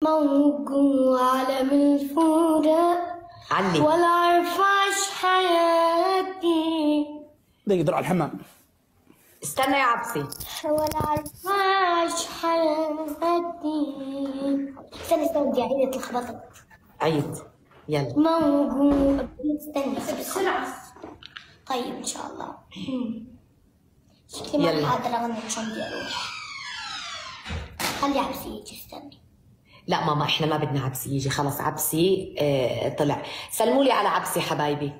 موجود على من الفراق علي ولا عارفاش حياتي. ده يقدر على الحمام. استنى يا عبسي. ولا عارفاش حياتي. استنى بدي أعيد اتلخبطت. عيد يلا. موجود. استني بسرعة. طيب إن شاء الله. شكلي ما قادرة أغني عشان بدي أروح. خلي عبسي يجي. استني. لا ماما احنا ما بدنا عبسي يجي، خلص عبسي طلع. سلموا لي على عبسي حبايبي،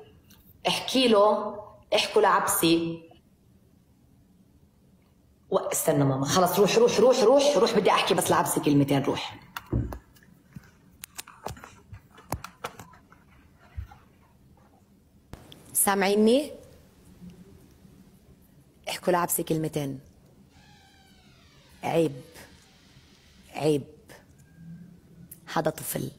احكوا لعبسي. استنى ماما، خلص روح روح روح روح روح، بدي احكي بس لعبسي كلمتين. روح. سامعيني؟ احكوا لعبسي كلمتين. عيب عيب، هذا طفل.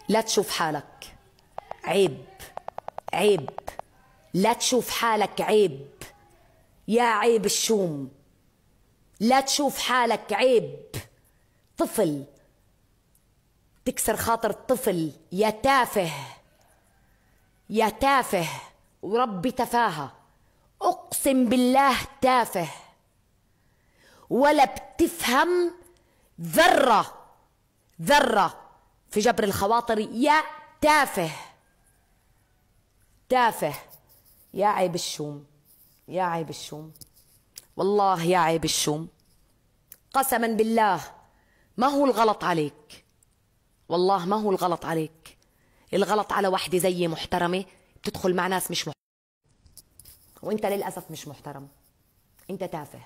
لا تشوف حالك، عيب عيب، لا تشوف حالك، عيب يا عيب الشوم، لا تشوف حالك، عيب. طفل تكسر خاطر الطفل، يا تافه يا تافه، وربي تفاهة، أقسم بالله تافه، ولا بتفهم ذرة ذرة في جبر الخواطر، يا تافه تافه، يا عيب الشوم، يا عيب الشوم، والله يا عيب الشوم، قسما بالله ما هو الغلط عليك، والله ما هو الغلط عليك، الغلط على وحدة زي محترمة بتدخل مع ناس مش محترمة، وانت للأسف مش محترم، انت تافه.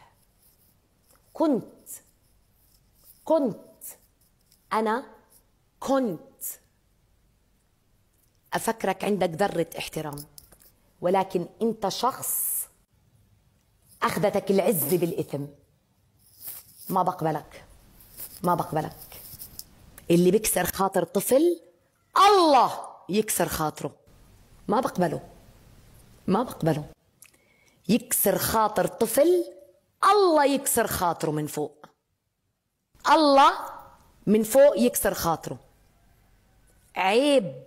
أنا كنت أفكرك عندك ذرة احترام، ولكن أنت شخص أخذتك العزة بالإثم. ما بقبلك، ما بقبلك. اللي بيكسر خاطر طفل الله يكسر خاطره، ما بقبله، ما بقبله. يكسر خاطر طفل الله يكسر خاطره من فوق، الله من فوق يكسر خاطره. عيب